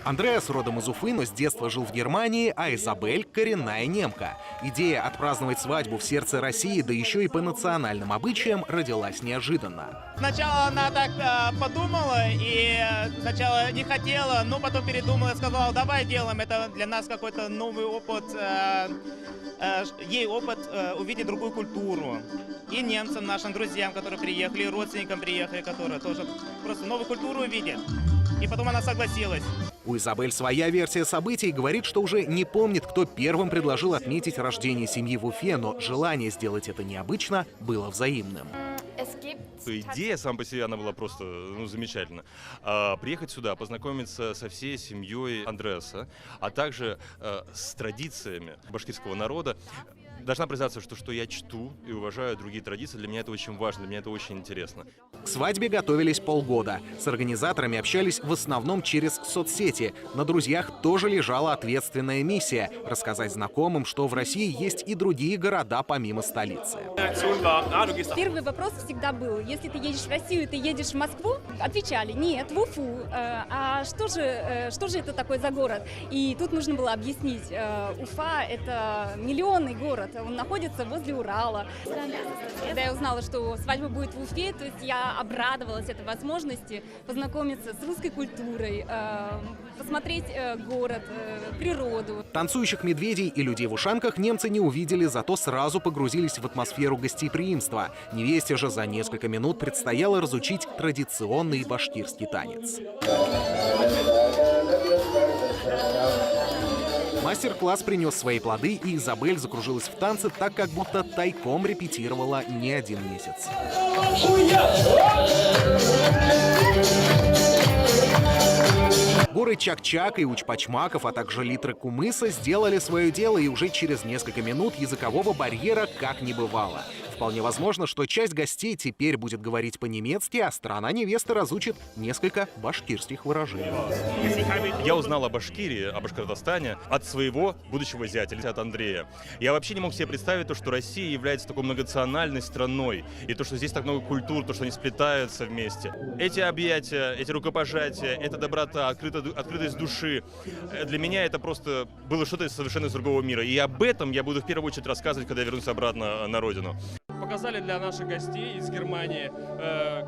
Андреас родом из Уфы, но с детства жил в Германии, а Изабель — коренная немка. Идея отпраздновать свадьбу в сердце России, да еще и по национальным обычаям, родилась неожиданно. Сначала она так подумала и сначала не хотела, но потом передумала и сказала, давай делаем, это для нас какой-то новый опыт, ей опыт увидеть другую культуру. И немцам, нашим друзьям, которые приехали, и родственникам приехали, которые тоже просто новую культуру увидят. И потом она согласилась. У Изабель своя версия событий, говорит, что уже не помнит, кто первым предложил отметить рождение семьи в Уфе, но желание сделать это необычно было взаимным. Идея сама по себе, она была просто замечательна. Приехать сюда, познакомиться со всей семьей Андреаса, а также с традициями башкирского народа. Должна признаться, что я чту и уважаю другие традиции. Для меня это очень важно, для меня это очень интересно. К свадьбе готовились полгода. С организаторами общались в основном через соцсети. На друзьях тоже лежала ответственная миссия — рассказать знакомым, что в России есть и другие города помимо столицы. Первый вопрос всегда был: если ты едешь в Россию, ты едешь в Москву? Отвечали: нет, в Уфу. А что же это такое за город? И тут нужно было объяснить: Уфа — это миллионный город, он находится возле Урала. Когда я узнала, что свадьба будет в Уфе, то есть я обрадовалась этой возможности познакомиться с русской культурой, посмотреть город, природу. Танцующих медведей и людей в ушанках немцы не увидели, зато сразу погрузились в атмосферу гостеприимства. Невесте же за несколько минут предстояло разучить традиционный башкирский танец. Мастер-класс принес свои плоды, и Изабель закружилась в танце так, как будто тайком репетировала не один месяц. Горы Чак-Чак и Учпачмаков, а также литры кумыса сделали свое дело, и уже через несколько минут языкового барьера как не бывало. Вполне возможно, что часть гостей теперь будет говорить по-немецки, а страна невесты разучит несколько башкирских выражений. Я узнал о Башкирии, о Башкортостане от своего будущего зятя, от Андрея. Я вообще не мог себе представить то, что Россия является такой многонациональной страной, и то, что здесь так много культур, то, что они сплетаются вместе. Эти объятия, эти рукопожатия, эта доброта, открытость души, для меня это просто было что-то совершенно из другого мира. И об этом я буду в первую очередь рассказывать, когда я вернусь обратно на родину. Показали для наших гостей из Германии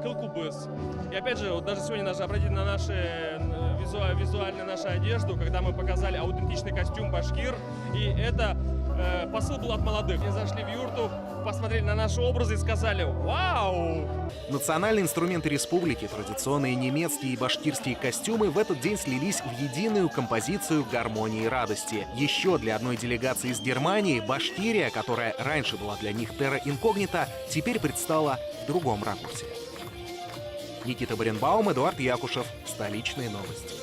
кылкубыс. И опять же, вот даже сегодня обратили на наши визуально нашу одежду, когда мы показали аутентичный костюм башкир. И это посыл был от молодых. Они зашли в юрту, посмотрели на наши образы и сказали: «Вау!». Национальные инструменты республики, традиционные немецкие и башкирские костюмы в этот день слились в единую композицию гармонии и радости. Еще для одной делегации из Германии Башкирия, которая раньше была для них терра инкогнита, теперь предстала в другом ракурсе. Никита Баренбаум, Эдуард Якушев. Столичные новости.